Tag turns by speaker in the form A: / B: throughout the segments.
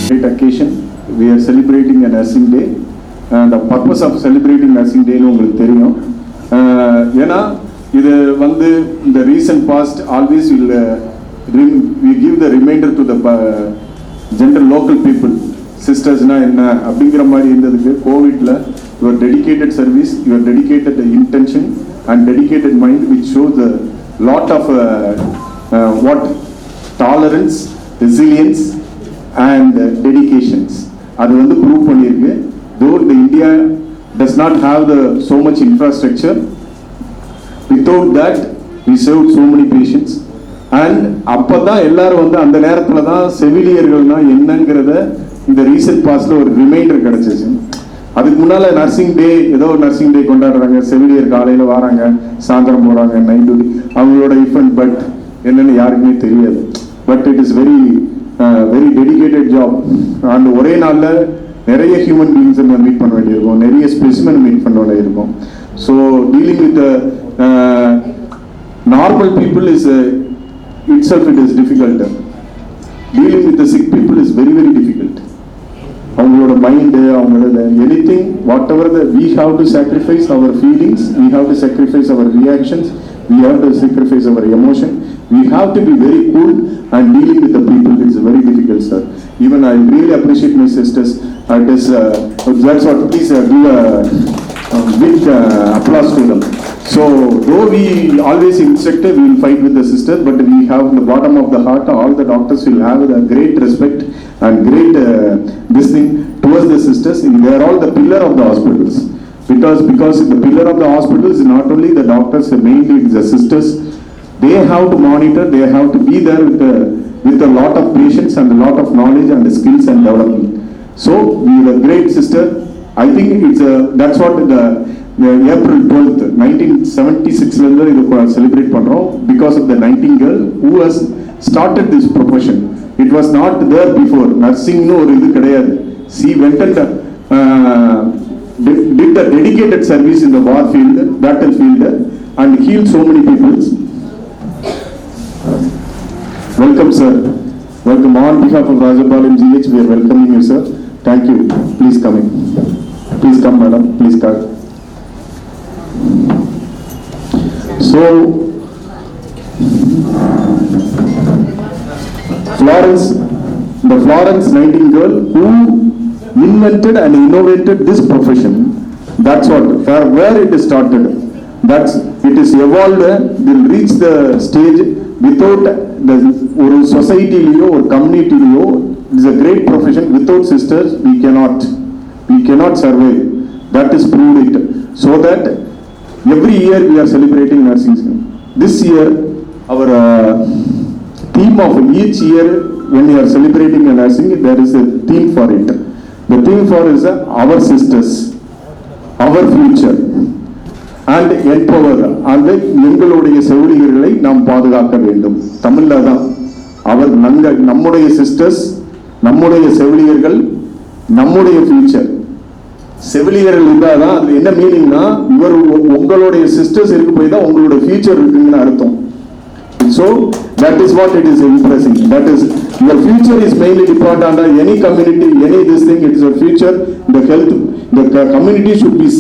A: Great occasion. We are celebrating a nursing day, and the purpose of celebrating nursing day nu ungalku theriyum. Ena idu vandu in the recent past always we give the reminder to the general local people. Sisters na enna அப்படிங்கிற மாதிரி இருந்ததுக்கு கோவிட்ல your dedicated service, your dedicated intention and dedicated mind which shows a lot of what tolerance, resilience and dedications. அது வந்து prove பண்ணியிருக்கு. Though the India does not have the so much infrastructure, without that we served so many patients. And அப்போ தான் எல்லாரும் வந்து அந்த நேரத்தில் தான் செவிலியர்கள்னா என்னங்கிறத இந்த ரீசெண்ட் பாஸ்டில் ஒரு ரிமைண்டர் கிடச்சிச்சு. அதுக்கு முன்னால் நர்சிங் டே ஏதோ ஒரு நர்சிங் டே கொண்டாடுறாங்க, செவிலியர் காலையில் வராங்க, சாயந்தரம் போகிறாங்க, நைட் டியூட்டி அவங்களோட இஃபென்ட் பட் என்னென்னு யாருக்குமே தெரியாது. But it is very very dedicated job. And ஒரே நாளில் நிறைய ஹியூமன் பீயிங்ஸை மீட் பண்ண வேண்டியிருக்கும், நிறைய ஸ்பெசிமென் மீட் பண்ண வேண்டியிருக்கும். So dealing with normal people is itself it is difficult. Dealing with the sick people is very very difficult. அவங்களோட mind, அவங்களோட anything, whatever we have to sacrifice our feelings, we have to sacrifice our reactions, we have to sacrifice our emotion, we have to be very cool and dealing with the people is very difficult, sir. Even I really appreciate my sisters. That's what, please give a big applause to them. So though we always instructed, we will fight with the sisters, but we have in the bottom of the heart, all the doctors will have a great respect and great this thing towards the sisters. They are all the pillar of the hospitals. Because the pillar of the hospitals is not only the doctors, mainly it's the sisters. They have to monitor, they have to be there with a lot of patience and a lot of knowledge and skills and development. So we are a great sister. I think that's what the April 12th 1976 இது celebrate பண்றோம் because of the Nightingale who has started this profession. It was not there before. Nursing no ஒரு இது கிடையாது. She went and did the dedicated service in the war field, battlefield, and healed so many people. Welcome, sir. Welcome on behalf of Rajapalam GH. We are welcoming you, sir. Thank you. Please come in. Please come, madam. Please come. So, the Florence Nightingale who invented and innovated this profession, that's what, where it started, it is evolved, will reach the stage without ஒரு சொசைட்டிலேயோ ஒரு கம்யூனிட்டிலேயோ. It is a great profession. Without sisters we cannot survive. That is proved it. So that every year we are celebrating nursing. This year our theme of each year when we are celebrating a nursing, there is a theme for it. The theme for is our sisters, our future and empower. And எங்களுடைய செவிலியர்களை நாம் பாதுகாக்க வேண்டும். தமிழ்ல தான் அவர் நம்முடைய sisters, நம்முடைய செவிலியர்கள், நம்முடைய ஃபியூச்சர். செவிலியர்கள் இருந்தால் தான் அது என்ன மீனிங்னா உங்களுடைய சிஸ்டர்ஸ் இருக்கு போய் தான் உங்களுடைய ஃபியூச்சர் இருக்குன்னு அர்த்தம். So that is what it is impressing. That is your future is mainly dependent on any community, any this thing. It is your future. The health, the community should be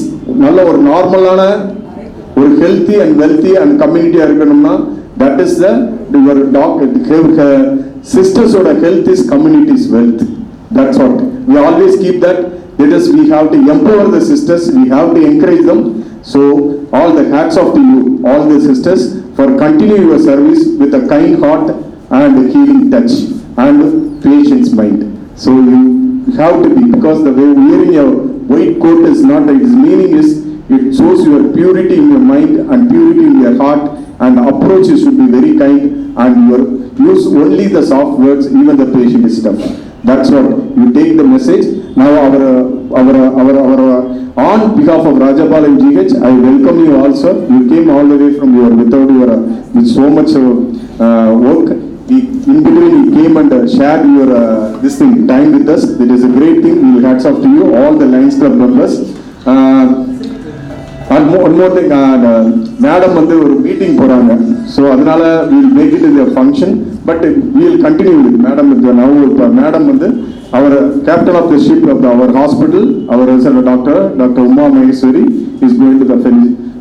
A: நல்ல ஒரு நார்மலான ஒரு healthy and wealthy and community இருக்கணும்னா that is your sisters oda health is community's wealth. That's what we always keep that. That is, we have to empower the sisters, we have to encourage them. So all the hats off to you, all the sisters, for continuing your service with a kind heart and a healing touch and patient's mind. So you have to be, because the way wearing your white coat is not, its meaning is it shows your purity in your mind and purity in your heart, and approach should be very kind, and you use only the soft words, even the patient is tough. That's what you take the message. Now our on behalf of Rajapalam GH, I welcome you also. You came all the way from with so much work. In between you came and shared your this thing time with us. It is a great thing. We will hats off to you, all the Lions Club members. And one more thing, madam வந்து ஒரு meeting போறாங்க. So அதனால we will make it as a function, but we will continue with madam. Now madam வந்து our captain of the ship of our hospital, our resident doctor, Dr. Uma Maheshwari, is going to the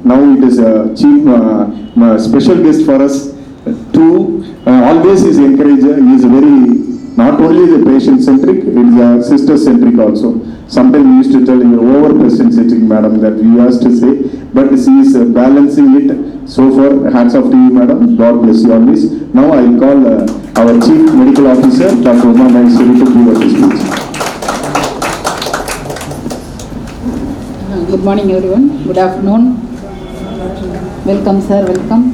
A: now it is a chief special guest for us to always is encourager. He is very not only the patient centric, it is a sister centric also. Sometimes we used to tell you over patient centric, madam, that we used to say, but she is balancing it. So far, hats off to you, madam. God bless you always. Now I will call our chief medical officer, Dr. Uma Maheshwari, to give us his speech.
B: Good morning, everyone. Good afternoon. Welcome, sir. Welcome.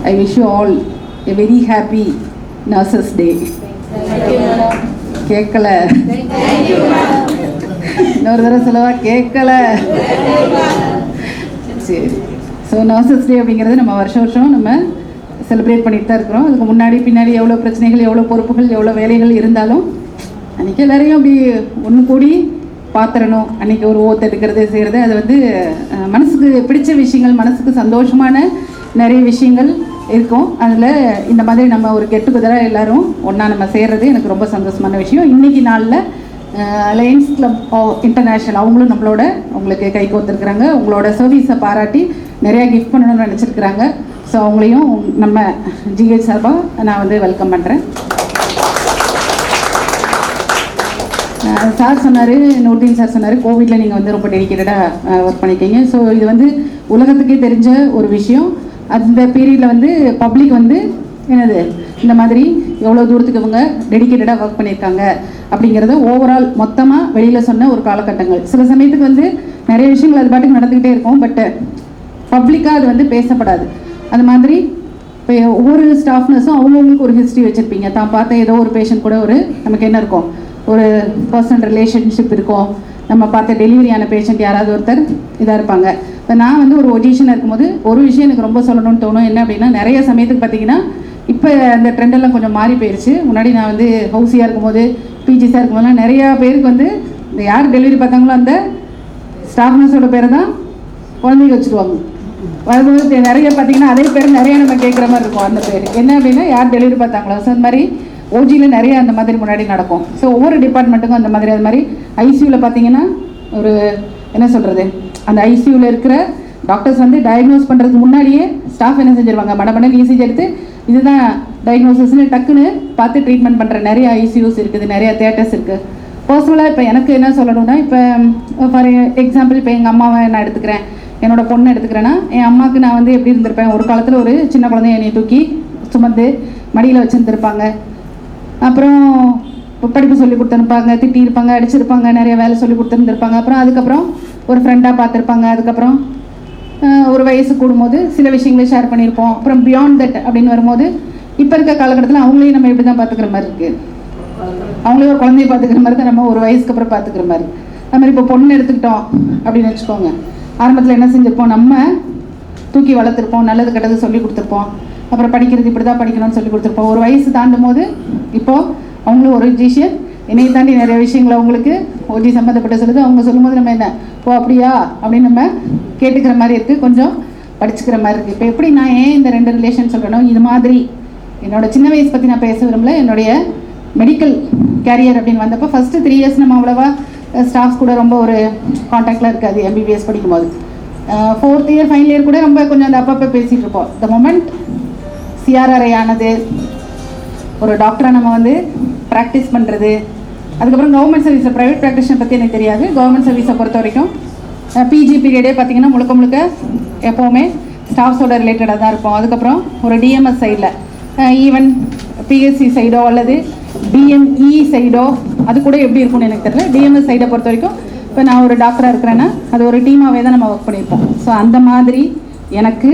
B: I wish you all a very happy Nurses Day. கேட்கல இன்னொரு தடவை சொல்லவா? கேட்கல. சரி. So nurses டே அப்படிங்கிறது நம்ம வருஷம் நம்ம செலிப்ரேட் பண்ணிட்டு தான் இருக்கிறோம். அதுக்கு முன்னாடி பின்னாடி எவ்வளோ பிரச்சனைகள், எவ்வளோ பொறுப்புகள், எவ்வளோ வேலைகள் இருந்தாலும் அன்றைக்கி எல்லாரையும் அப்படி ஒன்று கூடி பார்த்துடணும். அன்றைக்கி ஒரு ஓத்து எடுக்கிறது செய்கிறது, அது வந்து மனசுக்கு பிடிச்ச விஷயங்கள், மனசுக்கு சந்தோஷமான நிறைய விஷயங்கள் இருக்கும். அதில் இந்த மாதிரி நம்ம ஒரு கெட் டுகெதராக எல்லோரும் ஒன்றா நம்ம சேர்றது எனக்கு ரொம்ப சந்தோஷமான விஷயம். இன்றைக்கி நாளில் லயன்ஸ் கிளப் இன்டர்நேஷ்னல் அவங்களும் நம்மளோட உங்களுக்கு கை கோர்த்துருக்குறாங்க. உங்களோட சர்வீஸை பாராட்டி நிறையா கிஃப்ட் பண்ணணும்னு நினச்சிருக்கிறாங்க. ஸோ அவங்களையும் நம்ம ஜிஹெச் சார்பாக நான் வந்து வெல்கம் பண்ணுறேன். சார் சொன்னார், நூர்தீன் சார் சொன்னார், கோவிட்டில் நீங்கள் வந்து ரொம்ப டெடிக்கேட்டடாக ஒர்க் பண்ணியிருக்கீங்க. ஸோ இது வந்து உலகத்துக்கே தெரிஞ்ச ஒரு விஷயம். அந்த பீரியடில் வந்து பப்ளிக் வந்து என்னது இந்த மாதிரி எவ்வளோ தூரத்துக்கு இவங்க டெடிக்கேட்டடாக ஒர்க் பண்ணியிருக்காங்க அப்படிங்கிறத ஓவரால் மொத்தமாக வெளியில் சொன்ன ஒரு காலகட்டங்கள். சில சமயத்துக்கு வந்து நிறைய விஷயங்கள் அது பாட்டுக்கு நடந்துக்கிட்டே இருக்கும், பட் பப்ளிக்காக அது வந்து பேசப்படாது. அந்த மாதிரி இப்போ ஒவ்வொரு ஸ்டாஃப் நர்ஸும் அவங்கவுங்களுக்கு ஒரு ஹிஸ்ட்ரி வச்சுருப்பீங்க. தான் பார்த்த ஏதோ ஒரு பேஷண்ட் கூட ஒரு நமக்கு என்ன இருக்கும், ஒரு பர்சனல் ரிலேஷன்ஷிப் இருக்கும். நம்ம பார்த்த டெலிவரியான பேஷண்ட் யாராவது ஒருத்தர் இதாக இருப்பாங்க. இப்போ நான் வந்து ஒரு பொசிஷனாக இருக்கும்போது ஒரு விஷயம் எனக்கு ரொம்ப சொல்லணும்னு தோணும். என்ன அப்படின்னா, நிறைய சமயத்துக்கு பார்த்தீங்கன்னா இப்போ அந்த ட்ரெண்டெல்லாம் கொஞ்சம் மாறி போயிடுச்சு. முன்னாடி நான் வந்து ஹவுஸியாக இருக்கும்போது, பிஜிஸாக இருக்கும்போதுலாம் நிறையா பேருக்கு வந்து இந்த யார் டெலிவரி பார்த்தாங்களோ அந்த ஸ்டாஃப் நர்ஸோட பேரை தான் குழந்தைங்க வச்சுருவாங்க. வரும்போது நிறைய பார்த்தீங்கன்னா அதே பேர் நிறையா நம்ம கேட்குற மாதிரி இருக்கும். அந்த பேர் என்ன அப்படின்னா யார் டெலிவரி பார்த்தாங்களோ. ஸோ அந்த மாதிரி ஓஜியில் நிறைய அந்த மாதிரி முன்னாடி நடக்கும். ஸோ ஒவ்வொரு டிபார்ட்மெண்ட்டுக்கும் அந்த மாதிரி. அது மாதிரி ஐசியூவில் பார்த்தீங்கன்னா ஒரு என்ன சொல்கிறது, அந்த ஐசியூவில் இருக்கிற டாக்டர்ஸ் வந்து டயக்னோஸ் பண்ணுறதுக்கு முன்னாடியே ஸ்டாஃப் என்ன செஞ்சிருவாங்க, மடமடல் ஈஸியாக எடுத்து இதுதான் டயக்னோசிஸ்ன்னு டக்குன்னு பார்த்து ட்ரீட்மெண்ட் பண்ணுற நிறைய ஐசியூஸ் இருக்குது, நிறைய தியேட்டர்ஸ் இருக்குது. பர்சனலாக இப்போ எனக்கு என்ன சொல்லணும்னா, இப்போ ஃபார் எக்ஸாம்பிள் இப்போ எங்கள் அம்மாவை நான் எடுத்துக்கிறேன், என்னோட பொண்ணை எடுத்துக்கிறேன்னா, என் அம்மாவுக்கு நான் வந்து எப்படி இருந்திருப்பேன், ஒரு காலத்தில் ஒரு சின்ன குழந்தைய என்னை தூக்கி சுமந்து மடியில் வச்சுருந்துருப்பாங்க. அப்புறம் படிப்பு சொல்லி கொடுத்துருப்பாங்க, திட்டியிருப்பாங்க, அடிச்சிருப்பாங்க, நிறைய வேலை சொல்லி கொடுத்துருந்துருப்பாங்க. அப்புறம் அதுக்கப்புறம் ஒரு ஃப்ரெண்டாக பார்த்துருப்பாங்க. அதுக்கப்புறம் ஒரு வயசு கூடும்போது சில விஷயங்களை ஷேர் பண்ணியிருப்போம். அப்புறம் பியாண்ட் தட் அப்படின்னு வரும்போது இப்போ இருக்க காலகட்டத்தில் அவங்களையும் நம்ம எப்படி தான் பார்த்துக்கிற மாதிரி இருக்குது. அவங்களே ஒரு குழந்தைய பார்த்துக்கிற மாதிரி தான் நம்ம ஒரு வயசுக்கு அப்புறம் பார்த்துக்கிற மாதிரி. அது மாதிரி இப்போ பொண்ணு எடுத்துக்கிட்டோம் அப்படின்னு வச்சுக்கோங்க. ஆரம்பத்தில் என்ன செஞ்சுருப்போம், நம்ம தூக்கி வளர்த்துருப்போம், நல்லது கெட்டது சொல்லி கொடுத்துருப்போம். அப்புறம் படிக்கிறது இப்படி தான் படிக்கணும்னு சொல்லி கொடுத்துருப்போம். ஒரு வயசு தாண்டும் போது இப்போது அவங்களும் ஒரு ஜிஷியன், என்னையை தாண்டி நிறைய விஷயங்கள் அவங்களுக்கு ஓஜி சம்மந்தப்பட்ட சொல்லுது. அவங்க சொல்லும்போது நம்ம என்ன ஓ அப்படியா அப்படின்னு நம்ம கேட்டுக்கிற மாதிரி இருக்குது, கொஞ்சம் படிச்சுக்கிற மாதிரி இருக்குது. இப்போ எப்படி நான் ஏன் இந்த ரெண்டு ரிலேஷன் சொல்கிறேனோ, இது மாதிரி என்னோடய சின்ன வயசு பற்றி நான் பேச விரும்பல. என்னுடைய மெடிக்கல் கேரியர் அப்படின்னு வந்தப்போ ஃபஸ்ட்டு 3 இயர்ஸ் நம்ம அவ்வளோவா ஸ்டாஃப்ஸ் கூட ரொம்ப ஒரு கான்டாக்டில் இருக்காது. எம்பிபிஎஸ் படிக்கும்போது 4th இயர் ஃபைனல் இயர் கூட ரொம்ப கொஞ்சம் அந்த அப்பப்போ பேசிகிட்டு இருப்போம். த மொமெண்ட் சிஆர்ஆர்ஐ ஆனது, ஒரு டாக்டரை நம்ம வந்து ப்ராக்டிஸ் பண்ணுறது, அதுக்கப்புறம் கவர்மெண்ட் சர்வீஸில் ப்ரைவேட் ப்ராக்டிஷனை பற்றி எனக்கு தெரியாது. கவர்மெண்ட் சர்வீஸை பொறுத்த வரைக்கும் பிஜி பீரியடே பார்த்திங்கன்னா முழுக்க முழுக்க எப்போவுமே ஸ்டாஃப்ஸோட ரிலேட்டடாக தான் இருப்போம். அதுக்கப்புறம் ஒரு டிஎம்எஸ் சைடில் ஈவன் பிஎஸ்சி சைடோ அல்லது டிஎம்இ சைடோ அது கூட எப்படி இருக்கும்னு எனக்கு தெரியல. டிஎம்எஸ் சைடை பொறுத்த வரைக்கும் இப்போ நான் ஒரு டாக்டராக இருக்கிறேன்னா அது ஒரு டீமாகவே தான் நம்ம ஒர்க் பண்ணியிருப்போம். ஸோ அந்த மாதிரி எனக்கு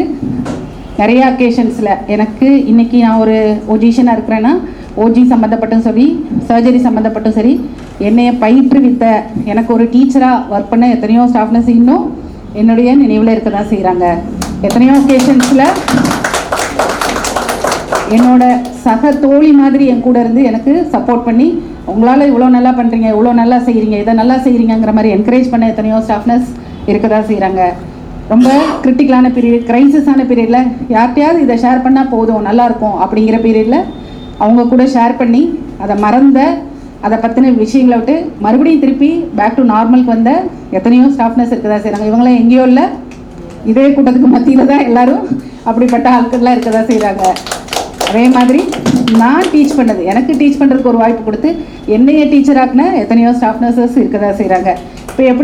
B: நிறைய அக்கேஷன்ஸில் எனக்கு இன்றைக்கி நான் ஒரு பொசிஷனாக இருக்கிறேன்னா ஓஜி சம்மந்தப்பட்டும் சரி, சர்ஜரி சம்மந்தப்பட்டும் சரி, என்னைய பயிற்றுவித்த எனக்கு ஒரு டீச்சராக ஒர்க் பண்ண எத்தனையோ ஸ்டாஃப் நர்ஸ் இன்னும் என்னுடைய நினைவில் இருக்க தான் செய்கிறாங்க. எத்தனையோ அக்கேஷன்ஸில் என்னோட சக தோழி மாதிரி என் கூட இருந்து எனக்கு சப்போர்ட் பண்ணி உங்களால் இவ்வளோ நல்லா பண்ணுறீங்க, இவ்வளோ நல்லா செய்கிறீங்க, இதை நல்லா செய்கிறீங்கிற மாதிரி என்கரேஜ் பண்ண எத்தனையோ ஸ்டாஃப் நர்ஸ் இருக்க தான் செய்கிறாங்க. ரொம்ப கிரிட்டிக்கலான பீரியட், கிரைசிஸான பீரியடில் யார்கிட்டையாவது இதை ஷேர் பண்ணால் போதும் நல்லாயிருக்கும் அப்படிங்கிற பீரியடில் அவங்க கூட ஷேர் பண்ணி அதை மறந்த, அதை பற்றின விஷயங்களை விட்டு மறுபடியும் திருப்பி பேக் டு நார்மலுக்கு வந்த எத்தனையோ ஸ்டாஃப்னஸ் இருக்கதா செய்கிறாங்க. இவங்களாம் எங்கேயோ இல்லை, இதே கூட்டத்துக்கு மத்தியில் தான் எல்லாரும் அப்படிப்பட்ட ஆட்கள்லாம் இருக்கதா செய்கிறாங்க. அதே மாதிரி நான் டீச் பண்ணது, எனக்கு டீச் பண்ணுறதுக்கு ஒரு வாய்ப்பு கொடுத்து என்னையே டீச்சர் ஆக்கின எத்தனையோ ஸ்டாஃப் நர்சஸ் இருக்கதா செய்கிறாங்க.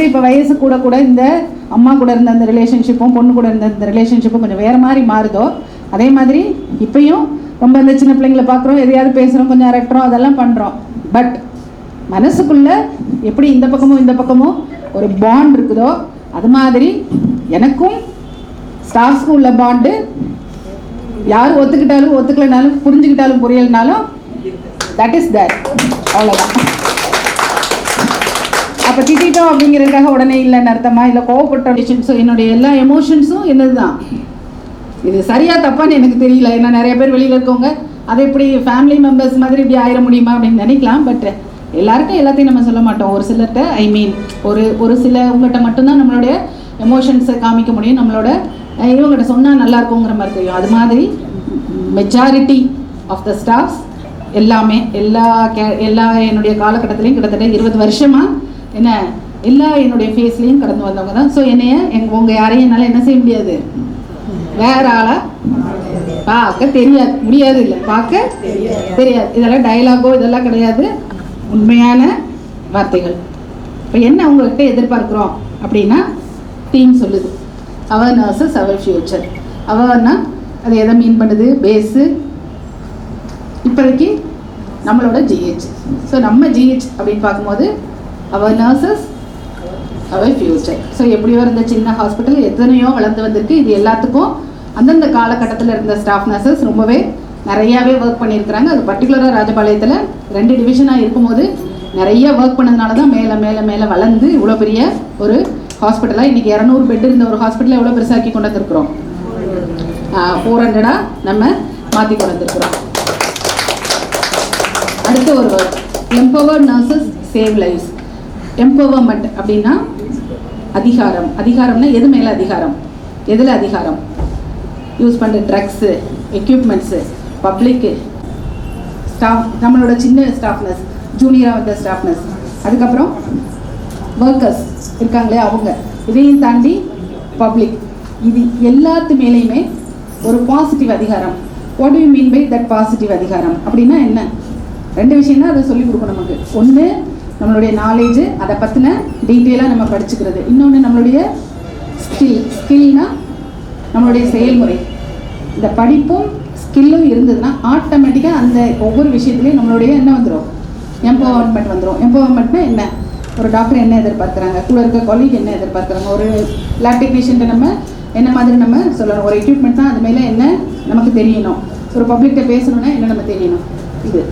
B: இப்போ வயசு கூட கூட இந்த அம்மா கூட இருந்த அந்த ரிலேஷன்ஷிப்பும் பொண்ணு கூட இருந்த இந்த ரிலேஷன்ஷிப்பும் கொஞ்சம் வேறு மாதிரி மாறுதோ, அதே மாதிரி இப்போயும் ரொம்ப இந்த சின்ன பிள்ளைங்களை பார்க்குறோம், எதையாவது பேசுகிறோம், கொஞ்சம் அரட்டுறோம், அதெல்லாம் பண்ணுறோம். பட் மனசுக்குள்ளே எப்படி இந்த பக்கமும் ஒரு பாண்ட் இருக்குதோ, அது மாதிரி எனக்கும் ஸ்டாஃப்ஸ்க்கும் உள்ள பாண்டு யார் ஒத்துக்கிட்டாலும் ஒத்துக்கலைனாலும் புரிஞ்சுக்கிட்டாலும் புரியலைனாலும் தட் இஸ் தேட், அவ்வளோதான். அப்போ திட்டோம் அப்படிங்கிறதுக்காக உடனே இல்லைன்னு அர்த்தமா, இல்லை கோவப்பட்ட என்னுடைய எல்லா எமோஷன்ஸும் என்னது தான். இது சரியா தப்பான்னு எனக்கு தெரியல. ஏன்னா நிறைய பேர் வெளியில் இருக்கவங்க அதை இப்படி ஃபேமிலி மெம்பர்ஸ் மாதிரி இப்படி ஆயிட முடியுமா அப்படின்னு நினைக்கலாம். பட் எல்லாருக்கும் எல்லாத்தையும் நம்ம சொல்ல மாட்டோம். ஒரு சிலர்கிட்ட ஒரு சில உங்கள்கிட்ட மட்டும்தான் நம்மளுடைய எமோஷன்ஸை காமிக்க முடியும், நம்மளோட இவங்ககிட்ட சொன்னால் நல்லா இருக்குங்கிற மாதிரி தெரியும். அது மாதிரி மெஜாரிட்டி ஆஃப் த ஸ்டாஃப்ஸ் எல்லாமே எல்லா என்னுடைய காலகட்டத்திலையும் கிட்டத்தட்ட 20 வருஷமாக எல்லா என்னுடைய ஃபேஸ்லேயும் கடந்து வந்தவங்க தான். ஸோ உங்கள் யாரையும் என்னால் என்ன செய்ய முடியாது, வேற ஆளாக பார்க்க முடியாது, இல்லை பார்க்க தெரியாது. இதெல்லாம் டயலாகோ இதெல்லாம் கிடையாது, உண்மையான வார்த்தைகள். இப்போ என்ன அவங்ககிட்ட எதிர்பார்க்குறோம் அப்படின்னா, டீம் சொல்லுது அவர் நர்சஸ் அவர் ஃபியூச்சர். அவர்னா அது எதை மீன் பண்ணுது, பேஸு இப்போதைக்கு நம்மளோட ஜிஹெச். ஸோ நம்ம ஜிஹெச் அப்படின்னு பார்க்கும்போது அவர் நர்சஸ் அவர் ஃபியூச்சர். ஸோ எப்படியோ இருந்த சின்ன ஹாஸ்பிட்டல் எத்தனையோ வளர்ந்து வந்திருக்கு. இது எல்லாத்துக்கும் அந்தந்த காலகட்டத்தில் இருந்த ஸ்டாஃப் நர்சஸ் ரொம்பவே நிறையாவே ஒர்க் பண்ணியிருக்கிறாங்க. அது பர்டிகுலராக ராஜபாளையத்தில் 2 டிவிஷனாக இருக்கும்போது நிறைய ஒர்க் பண்ணதுனால தான் மேலே மேலே மேலே வளர்ந்து இவ்வளோ பெரிய ஒரு ஹாஸ்பிட்டலாக இன்றைக்கி 200 பெட் இருந்த ஒரு ஹாஸ்பிட்டலை எவ்வளோ பெருசாக்கி கொண்டு வந்திருக்கிறோம், 400 நம்ம மாற்றி கொண்டு வந்திருக்கிறோம். அடுத்த ஒரு word, empower nurses save lives. Empowerment அப்படின்னா அதிகாரம். அதிகாரம்னா எது மேலே அதிகாரம், எதில் அதிகாரம், யூஸ் பண்ணுற ட்ரக்ஸு, எக்யூப்மெண்ட்ஸு, பப்ளிக்கு, ஸ்டாஃப், நம்மளோட சின்ன ஸ்டாஃப் நர்ஸ், ஜூனியராக வந்த ஸ்டாஃப் நர்ஸ், அதுக்கப்புறம் ஒர்க்கர்ஸ் இருக்காங்களே அவங்க, இதையும் தாண்டி பப்ளிக். இது எல்லாத்து மேலேயுமே ஒரு பாசிட்டிவ் அதிகாரம். What do you mean by that positive அதிகாரம் அப்படின்னா என்ன? 2 விஷயம் தான் அதை சொல்லிக் கொடுக்கும் நமக்கு. ஒன்று நம்மளுடைய நாலேஜு, அதை பற்றின டீட்டெயிலாக நம்ம படிச்சுக்கிறது. இன்னொன்று நம்மளுடைய ஸ்கில்னா நம்மளுடைய செயல்முறை. இந்த படிப்பும் ஸ்கில்லும் இருந்ததுன்னா ஆட்டோமேட்டிக்காக அந்த ஒவ்வொரு விஷயத்துலையும் நம்மளுடைய என்ன வந்துடும், எம்பவர்மெண்ட் வந்துடும். எம்பவர்மெண்ட்னா என்ன, ஒரு டாக்டர் என்ன எதிர்பார்க்குறாங்க, கூட இருக்க கொலீக் என்ன எதிர்பார்க்குறாங்க, ஒரு லேப் டெக்னீஷியன்ட்ட நம்ம என்ன மாதிரி நம்ம சொல்லணும், ஒரு எக்யூப்மெண்ட் தான் அது மேலே என்ன நமக்கு தெரியணும், ஒரு பப்ளிக்கிட்ட பேசணுன்னா என்ன நம்ம தெரியணும். இது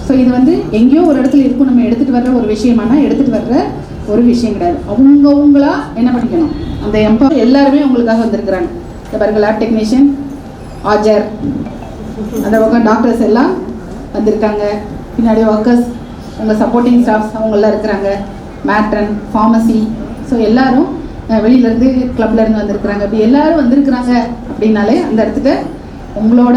B: ஸோ இது எங்கேயோ ஒரு இடத்துல இருக்கும், நம்ம எடுத்துகிட்டு வர்ற ஒரு விஷயமானா எடுத்துகிட்டு வர்ற ஒரு விஷயம் கிடையாது. அவங்கவுங்களா என்ன பண்ணிக்கணும், அந்த எம்பவர் எல்லாருமே உங்களுக்காக வந்திருக்கிறாங்க. இந்த பாருங்க, லேப் டெக்னீஷியன், ஆஜர், அந்த பக்கம் டாக்டர்ஸ் எல்லாம் வந்திருக்காங்க, பின்னாடி ஒர்க்கர்ஸ், உங்கள் சப்போர்ட்டிங் ஸ்டாஃப்ஸ் அவங்களாம் இருக்கிறாங்க, மேட்ரன், ஃபார்மசி. ஸோ எல்லோரும் வெளியிலேருந்து கிளப்லேருந்து வந்திருக்கிறாங்க. அப்படி எல்லோரும் வந்திருக்கிறாங்க அப்படின்னாலே அந்த இடத்துக்கு உங்களோட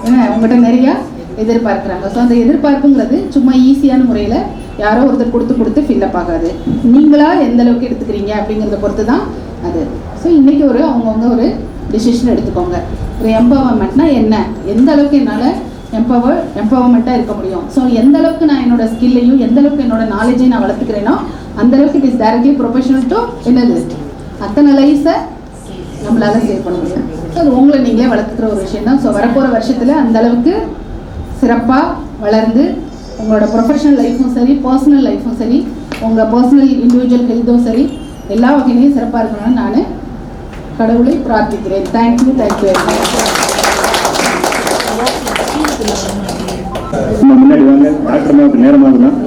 B: உங்கள்கிட்ட நிறையா எதிர்பார்க்குறாங்க. ஸோ அந்த எதிர்பார்ப்புங்கிறது சும்மா ஈஸியான முறையில் யாரோ ஒருத்தர் கொடுத்து ஃபில்லப் ஆகாது. நீங்களாக எந்த அளவுக்கு எடுத்துக்கிறீங்க அப்படிங்கிறத பொறுத்து தான் அது. ஸோ இன்றைக்கி அவங்கவுங்க ஒரு டிசிஷன் எடுத்துக்கோங்க. ஒரு எம்பவர்மெண்ட்னா என்ன, எந்த அளவுக்கு என்னால் எம்பவர்மெண்ட்டாக இருக்க முடியும். ஸோ எந்த அளவுக்கு நான் என்னோட ஸ்கில்லையும் எந்த அளவுக்கு என்னோட நாலேஜையும் நான் வளர்த்துக்கிறேனோ அந்த அளவுக்கு it is directly professional to என்னது அத்தனை லைஃஸை நம்மளால் சேவ் பண்ண முடியும். ஸோ அது உங்களை நீங்களே வளர்த்துக்கிற ஒரு விஷயம் தான். ஸோ வரப்போகிற வருஷத்தில் அந்த அளவுக்கு சிறப்பாக வளர்ந்து உங்களோட ப்ரொஃபஷனல் லைஃப்பும் சரி, பர்சனல் லைஃப்பும் சரி, உங்கள் பர்சனல் இண்டிவிஜுவல் ஹெல்த்தும் சரி, எல்லா வகையிலையும் சிறப்பாக இருக்கணும்னு நான் கடவுளை பிரார்த்திக்கிறேன். Thank you very much.
A: முன்னாடி வாங்க, வணக்கமாக நேரமாகுதான்.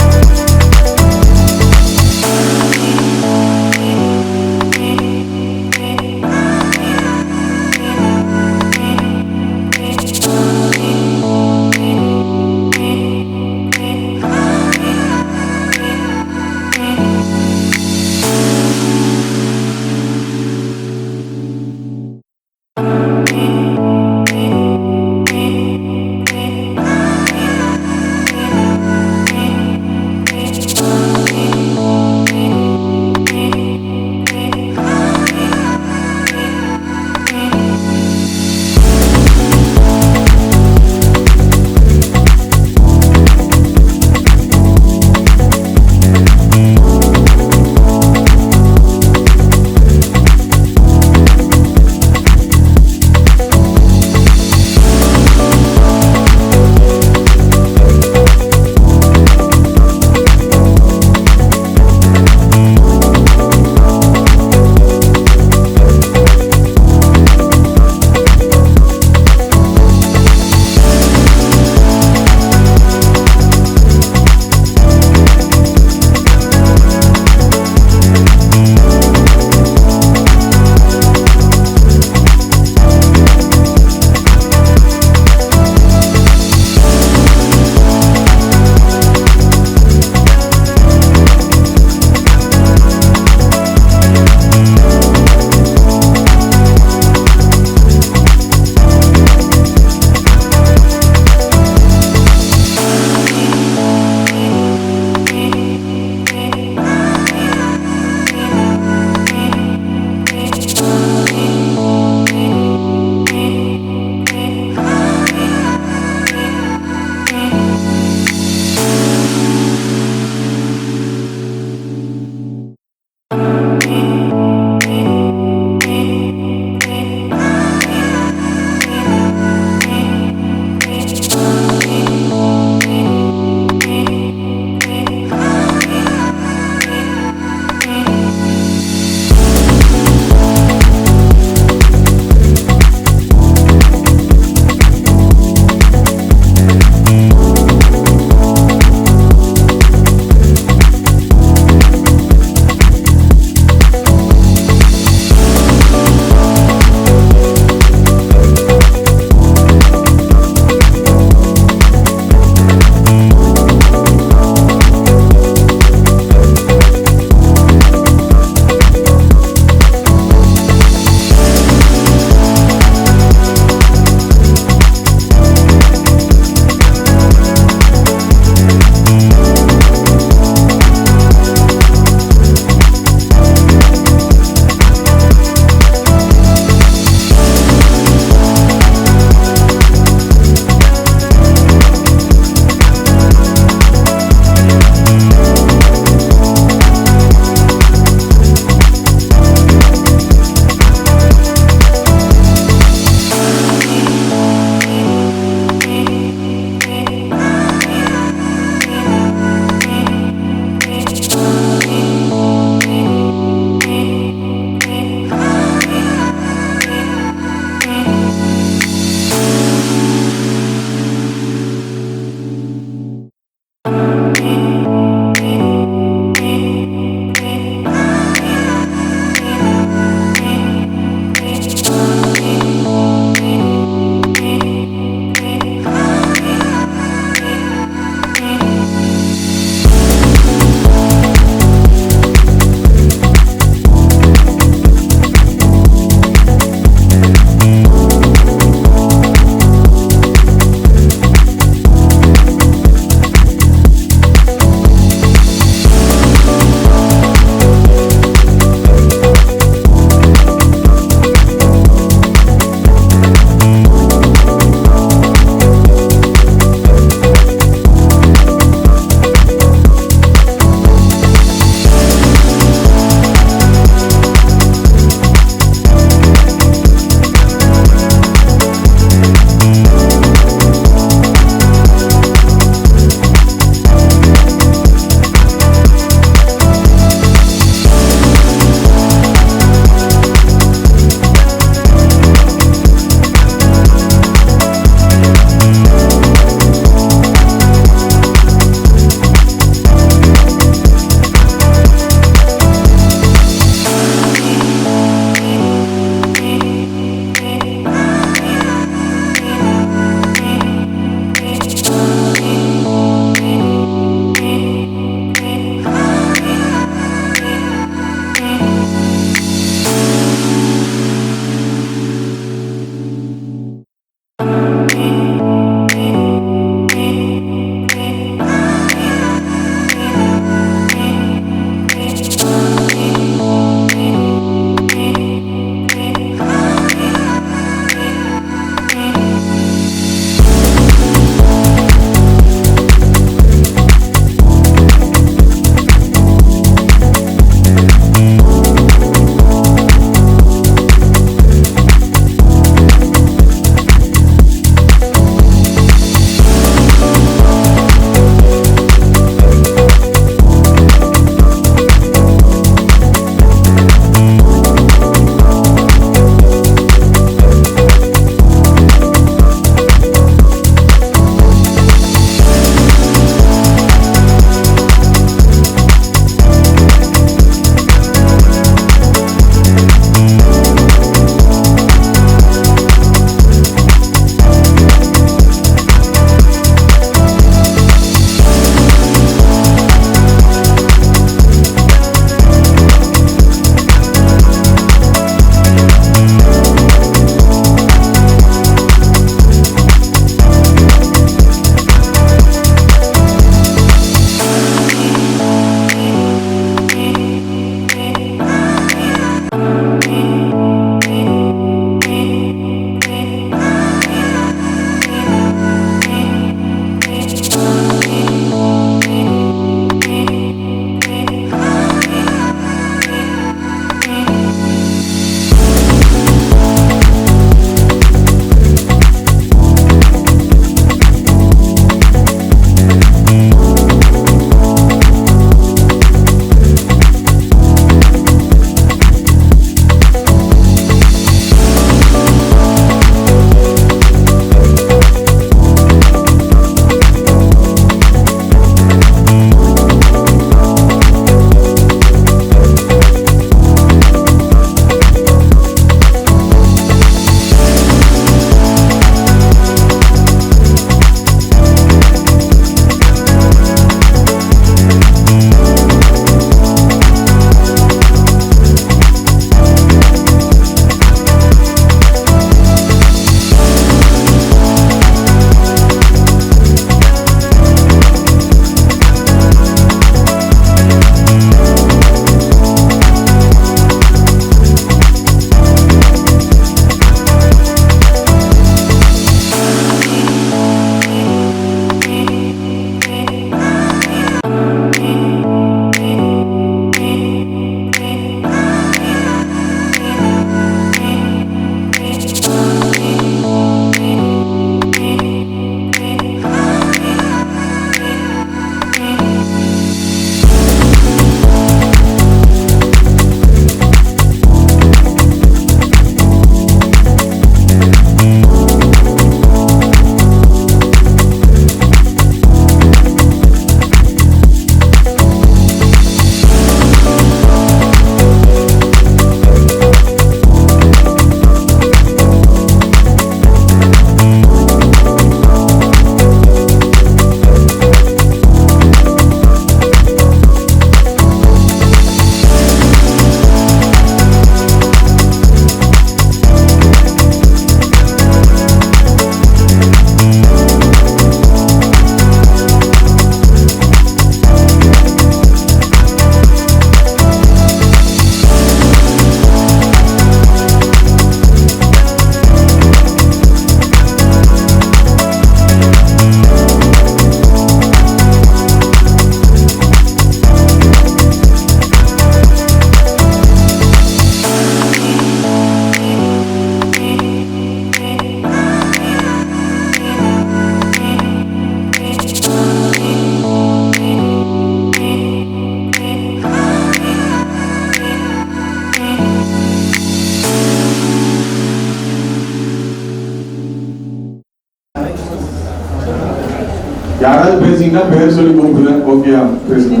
A: யாராவது பேசிங்கன்னா பேர் சொல்லி கூப்பிடுறேன். ஓகேயா? பேசுங்க.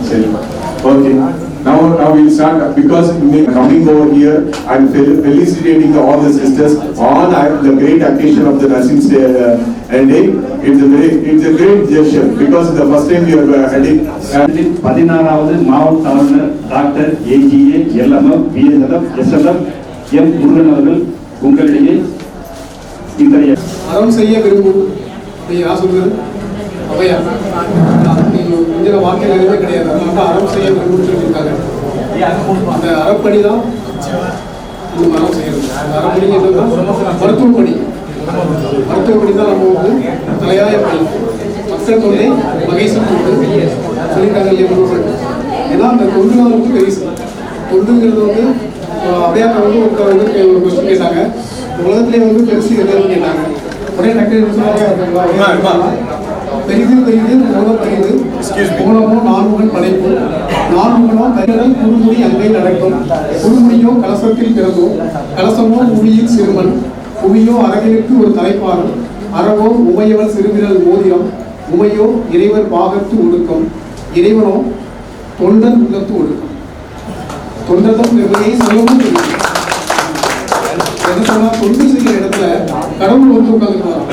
A: சரி. Okay. Now we'll start because coming over here and felicitating all the sisters on the great occasion of the Nursing Day. It's a great gesture because it's the first time we are heading.
C: 16வது மாவட்ட ஆளுநர் doctor AGA LMF BSLF SLF M Murugan அவர்கள் உங்களிடையே இன்றைய
D: அறம் செய்ய விரும்பும் யார் சொல்றது அவையா இந்த வாக்கியம் எதுவுமே கிடையாது. அதனால அறம் செய்ய விரும்பும் சொல்லியிருக்காங்க. அந்த அறப்படி தான் நம்ம அறம் செய்யறது. அந்த அறப்படி என்னன்னா மருத்துவப்படி. மருத்துவப்படி தான் நம்ம வந்து தலையாய பணி. மக்கள் தொல்லை மகேசன் சொல்லியிருக்காங்க இல்லையா? ஏன்னா அந்த தொண்டு தான் வந்து பெருசு. தொண்டுங்கிறது வந்து அவையாக்க வந்து ஒருத்தர் வந்து ஒரு கொஸ்டின் கேட்டாங்க, உலகத்திலே வந்து பெருசு எதுன்னு கேட்டாங்க. ஒரே டக்கு பெரிது பெரிது உலக பெரிது உலகமோ நான்முகன் படைப்பு நான்முகனோ கரிடல் குறுமுடி அங்கை நடக்கும் குறுமுடியோ கலசத்தில் பிறந்தோம் கலசமோ முடியில் சிறுமன் புவியோ அரகனுக்கு ஒரு தலைப்பாறும் அறவோ உமையவன் சிறுவிரல் மோதிரம் உமையோ இறைவர் பாகத்து ஒடுக்கம் இறைவனோ தொண்டன் உள்ளத்து ஒடுக்கம் தொண்டதும் நிர்ணயை செலவும் தொண்டு செய்கிற இடத்துல கடவுள் வந்து உட்காந்துருப்பாங்க.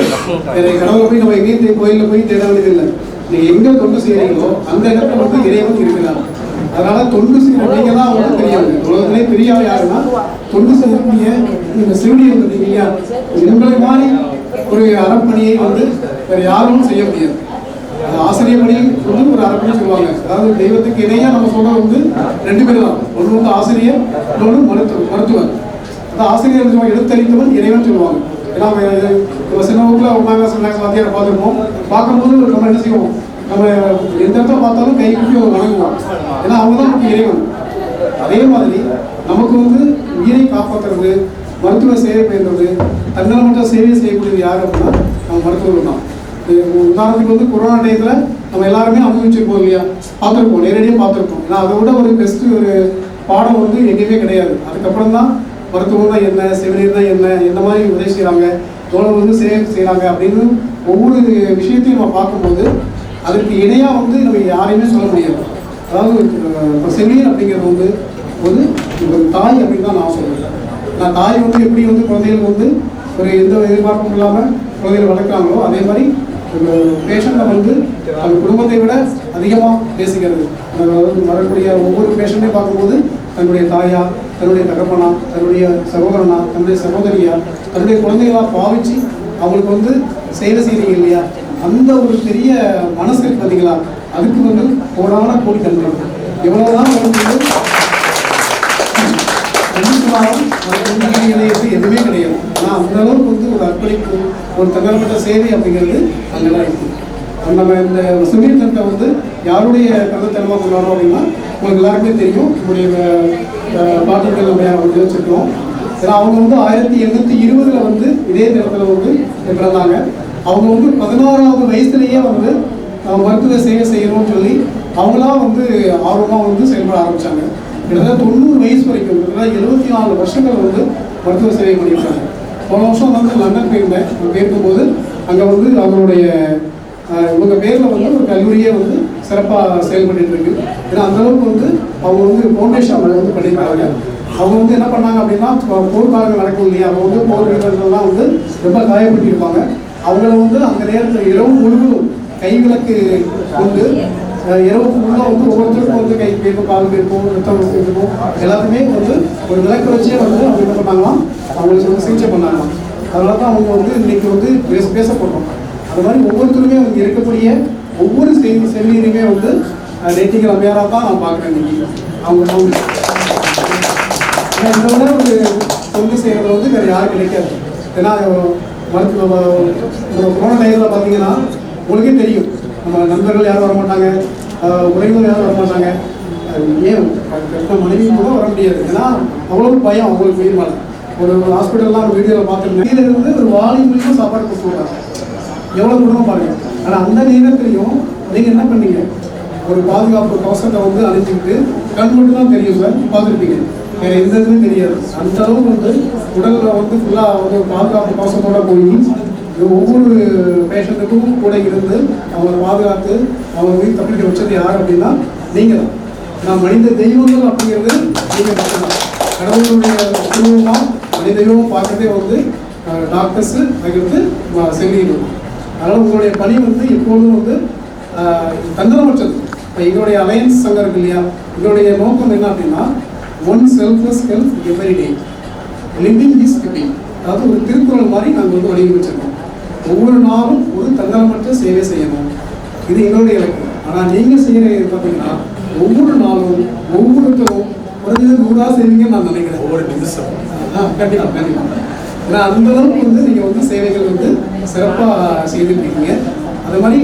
D: கடவுளை போய் நம்ம எங்கேயும் கோயிலில் போய் தேட வேண்டியதில்லை. நீங்க எங்க தொண்டு செய்யறீங்களோ அந்த இடத்துல வந்து இறைவன் இருக்கிறார். அதனால தொண்டு செய்யற நீங்க தான் வந்து பெரியவங்க. உலகத்திலே பெரிய யாருன்னா தொண்டு செய்யக்கூடிய நீங்க சிவனியை பார்த்தீங்க. உங்களை மாதிரி ஒரு அறப்பணியை வந்து வேற யாரும் செய்ய முடியாது. ஆசிரியர் பணி வந்து ஒரு அறப்பணி சொல்லுவாங்க. அதாவது தெய்வத்துக்கு இணையா நம்ம சொல்றது வந்து 2 பேர் தான். ஒன்று வந்து ஆசிரியர், இன்னொன்று மருத்துவர். ஆசிரியர் எடுத்தளித்தவன் இறைவன் சொல்லுவாங்க. ஏன்னா சின்ன வகுப்புல ஒன்றாங்க சொன்னாங்க வாத்தியாரை பார்த்துருப்போம். பார்க்கும்போது நம்ம என்ன செய்வோம், நம்ம எந்த இடத்துல பார்த்தாலும் கை குப்பி வணங்குவோம். ஏன்னா அவங்க தான் நமக்கு இறைவன். அதே மாதிரி நமக்கு வந்து உயிரை காப்பாற்றுறது, மருத்துவ சேவை பெறுறது, தன்னலமற்ற சேவை செய்யக்கூடியது யார் அப்படின்னா நம்ம மருத்துவர்கள் தான். உதாரணத்துக்கு வந்து கொரோனா டயத்தில் நம்ம எல்லாருமே அனுபவிச்சிருப்போம் இல்லையா? பார்த்துருப்போம், நேரடியாக பார்த்துருப்போம். ஏன்னா அதை விட ஒரு பெஸ்ட்டு ஒரு பாடம் வந்து எங்கேயுமே கிடையாது. அதுக்கப்புறம் தான் மருத்துவம்னா என்ன, செவிலியர் தான் என்ன, எந்த மாதிரி உதவி செய்கிறாங்க, எவ்வளோ வந்து சேவை செய்கிறாங்க அப்படின்னு ஒவ்வொரு விஷயத்தையும் நம்ம பார்க்கும்போது அதற்கு இணையாக வந்து நம்ம யாரையுமே சொல்ல முடியாது. அதாவது செவிலியர் அப்படிங்கிறது வந்து ஒரு தாய் அப்படின்னு தான் நான் சொல்லுவேன். நான் தாய் வந்து எப்படி வந்து குழந்தைகளுக்கு வந்து ஒரு எந்த எதிர்பார்ப்பும் இல்லாமல் குழந்தைகளை வளர்க்குறாங்களோ அதே மாதிரி பேஷண்ட்டை வந்து அந்த குடும்பத்தை விட அதிகமாக பேசிக்கிறது. வரக்கூடிய ஒவ்வொரு பேஷண்ட்டையும் பார்க்கும்போது தன்னுடைய தாயா, தன்னுடைய தகப்பனா, தன்னுடைய சகோதரனா, தன்னுடைய சகோதரியா, தன்னுடைய குழந்தைகளாக பாவிச்சு அவங்களுக்கு வந்து சேவை செய்கிறீங்க இல்லையா? அந்த ஒரு பெரிய மனசு இருக்கு பார்த்தீங்களா? அதுக்கு வந்து கோடான கோடி தந்துடும். எவ்வளவுதான் வந்து எதுவுமே கிடையாது. ஆனால் அந்த அளவுக்கு வந்து ஒரு அர்ப்பணிப்பு, ஒரு தன்னலமற்ற சேவை அப்படிங்கிறது அங்கெல்லாம் இருக்குது. நம்ம இந்த சுமீர்த்தனத்தை வந்து யாருடைய கருத்தனமாக கொண்டாடுறோம் அப்படின்னா உங்களுக்கு எல்லாருக்குமே தெரியும். நம்முடைய பாட்டிகள் நம்ம வந்து வச்சுருக்கோம். ஏன்னா அவங்க வந்து 1820 வந்து இதே நேரத்தில் வந்து பிறந்தாங்க. அவங்க வந்து 16வது வயசுலேயே வந்து மருத்துவ சேவை செய்யணும்னு சொல்லி அவங்களாம் வந்து ஆர்வமாக வந்து செயல்பட ஆரம்பித்தாங்க. கிட்டத்தட்ட 90 வயசு வரைக்கும், கிட்டத்தட்ட 74 வருஷங்கள் வந்து மருத்துவ சேவை பண்ணியிருக்காங்க. போன வருஷம் வந்து லண்டன் போயிருந்தேன். போயிருக்கும்போது அங்கே வந்து அவங்களுடைய இவங்க பேரில் வந்து ஒரு கல்லூரியே வந்து சிறப்பாக செயல்பட்டு இருக்கு. ஏன்னா அந்தளவுக்கு வந்து அவங்க வந்து ஃபவுண்டேஷன் வந்து பண்ணியிருக்காங்க. அவங்க வந்து என்ன பண்ணாங்க அப்படின்னா போர்க்காலங்கள் நடக்கும் இல்லையா? அவங்க வந்து போர் வீரர்கள்லாம் வந்து ரொம்ப காயப்பட்டிருப்பாங்க. அவங்கள வந்து அந்த நேரத்தில் இரவு முழுவதும் கைவிளக்கு கொண்டு இரவு ஃபுல்லாக வந்து ஒவ்வொருத்தருக்கும் வந்து கை போயிருக்கும், கால் போயிருக்கும், ரத்தம் இருக்கும், எல்லாத்துமே வந்து ஒரு விளக்கு வச்சே வந்து அவங்க என்ன பண்ணாங்களாம், அவங்களுக்கு வந்து சிகிச்சை பண்ணாங்களாம். அதனால தான் அவங்க வந்து இன்னைக்கு வந்து பேசப்படுறோம். அது மாதிரி ஒவ்வொருத்தருமே அவங்க இருக்கக்கூடிய ஒவ்வொரு செவிலியரையுமே வந்து ரேட்டிங்கள் அம்மையாராக தான் நான் பார்க்குறேன். இன்னைக்கு அவங்க இந்த விட ஒரு தொண்டு செய்கிறது வந்து வேறு யாரும் கிடைக்காது. ஏன்னா மருத்துவ கொரோனா டைமில் பார்த்தீங்கன்னா உங்களுக்கே தெரியும், நம்ம நண்பர்கள் யாரும் வரமாட்டாங்க, உறவினர் யாரும் வரமாட்டாங்க. ஏன் மனைவி கூட வர முடியாது. ஏன்னா அவ்வளோ பயம் அவங்களுக்கு உயிர் மேலே. ஒரு ஹாஸ்பிட்டல்லாம் வீடியோவில் பார்த்துருந்தேன். கீழே இருந்து ஒரு வாலி மூலியமாக சாப்பாடு கொடுத்துருவாங்க. எவ்வளோ குடும்பம் பாருங்க. ஆனால் அந்த நேரத்துலையும் நீங்கள் என்ன பண்ணீங்க, ஒரு பாதுகாப்பு கவசத்தை வந்து அணிஞ்சிக்கிட்டு கண் மட்டும் தான் தெரியும் சார், பார்த்துருப்பீங்க, வேறு எந்த இதுவும் தெரியாது. அந்த அளவுக்கு வந்து உடலில் வந்து ஃபுல்லாக வந்து பாதுகாப்பு கவசத்தோட போய் ஒவ்வொரு பேஷண்ட்டுக்கும் கூட இருந்து அவங்களை பாதுகாத்து அவங்க உயிர் தப்பிக்க வச்சது யார் அப்படின்னா நீங்கள் தான். நான் மனித தெய்வங்கள் அப்படிங்கிறது நீங்கள் மட்டும்தான். கடவுளுடைய குழுவமாக மனித தெய்வம் பார்க்கறதே வந்து டாக்டர்ஸு அதுக்கு செவிலியர்கள். அதனால் உங்களுடைய பணி வந்து எப்போதும் வந்து தன்னலமற்றது. இப்போ எங்களுடைய அலையன்ஸ் சங்கம் இருக்கு இல்லையா, எங்களுடைய நோக்கம் என்ன அப்படின்னா one selfless health every day living is living. அதாவது ஒரு திருக்குறள் மாதிரி நாங்கள் வந்து வடிவமைச்சிருக்கோம். ஒவ்வொரு நாளும் ஒரு தன்னலமற்ற சேவை செய்யணும், இது எங்களுடைய இலக்கு. ஆனால் நீங்கள் செய்கிற பார்த்தீங்கன்னா ஒவ்வொரு நாளும் ஒவ்வொருத்தரும் குறைஞ்சது 100 செய்வீங்கன்னு நான் நினைக்கிறேன். ஒவ்வொரு நிமிஷம் கண்டிப்பாக கண்டிப்பாக. ஏன்னா அந்த அளவுக்கு வந்து நீங்கள் வந்து சேவைகள் வந்து சிறப்பாக செய்துட்டு இருக்கீங்க. அது மாதிரி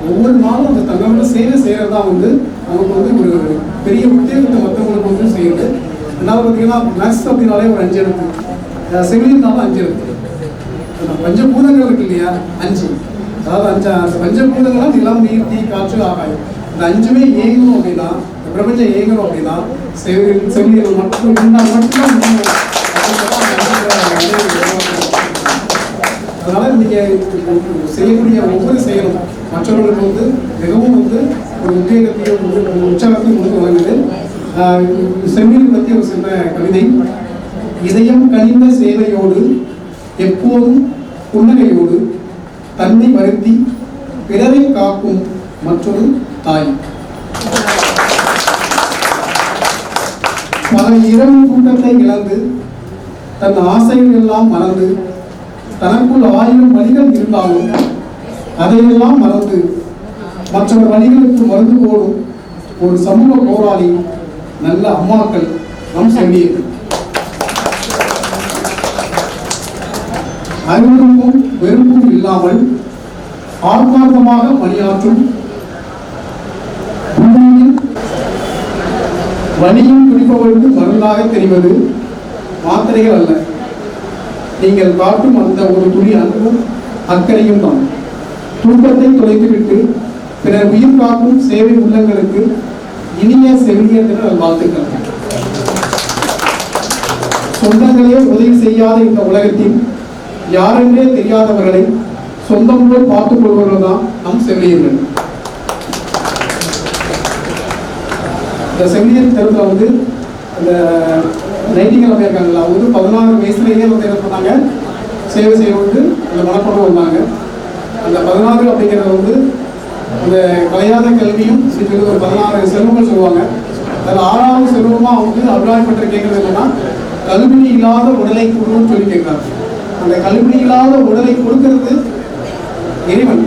D: ஒவ்வொரு நாளும் அந்த தன்னலமற்ற சேவை செய்கிறது தான் வந்து நமக்கு வந்து ஒரு பெரிய உத்தியோகத்தை மற்றவங்களுக்கு வந்து செய்யுது. ரெண்டாவது பார்த்தீங்கன்னா மேக்ஸ் அப்படின்னாலே ஒரு 5 எழுத்து, செவிலியர்னாலும் 5 எழுத்து. பஞ்சபூதங்கள் இருக்கு இல்லையா, 5. அதாவது அந்த பஞ்சபூதங்களாம் நிலம், நீர், தீ, காற்று, ஆகாயம். இந்த 5மே இயங்கணும் அப்படின்னா, இந்த பிரபஞ்சம் இயங்கணும் அப்படின்னா செவிலியர்கள் மட்டும் இருந்தால் மட்டும்தான். அதனால நீங்க செய்யக்கூடிய ஒவ்வொரு செயலும் மற்றவர்களுக்கு வந்து மிகவும் வந்து ஒரு உத்வேகத்தையும் உற்சாகத்தையும் கொடுத்து வழங்குது. செவிலியர் பற்றி ஒரு சின்ன கவிதை. இதயம் கனிந்த சேவையோடு எப்போதும் புன்னகையோடு தன்னை வருத்தி பிறரை காக்கும் மற்றொரு தாய். பல இரவு கூட்டத்தை இழந்து தன் ஆசைகள் எல்லாம் மறந்து தனக்குள் 1000 வழிகள் இருந்தாலும் அதையெல்லாம் மறந்து மற்றொரு வழிகளுக்கு மருந்து போடும் ஒரு சமூக போராளி நல்ல அம்மாக்கள் நம் செவிலியர்கள். அறிவுறுப்பும் வெறுப்பும் இல்லாமல் ஆத்மார்த்தமாக பணியாற்றும் வலியும் குடிப்பவர்களுக்கு மருந்தாக தெரிவது மாத்திரைகள் அல்ல, நீங்கள் காட்டும் அந்த ஒரு துளி அன்பும் அக்கறையும் தான். துன்பத்தை தொலைத்துவிட்டு பிறர் உயிர் காக்கும் சேவை உள்ளங்களுக்கு இனிய செவிலியர் தின வாழ்த்துக்கள். சொந்தங்களே உதவி செய்யாத இந்த உலகத்தில் யாரென்றே தெரியாதவர்களை சொந்தம் போல் பார்த்துக் கொள்வர்கள் தான் நம் செவிலியர்கள். இந்த செவிலியர் தெருவில் வந்து அந்த நைட்டிங்கல் இருக்காங்களா, அவங்க வந்து 16 வயசுலேயே வந்து என்ன பண்ணாங்க, சேவை செய்ய வந்து அந்த மனப்படம் வந்தாங்க. அந்த 16 அப்படிங்கிறத வந்து அந்த கலையாத கல்வியும் ஒரு 16 செல்வங்கள் சொல்லுவாங்க. அதில் 6வது செல்வமாக வந்து அபிராயப்பட்ட கேட்கறது என்னன்னா, கல்வினி இல்லாத உடலை கொடுன்னு சொல்லி கேட்குறாங்க. அந்த கல்வினி இல்லாத உடலை கொடுக்கறது இறைவன்.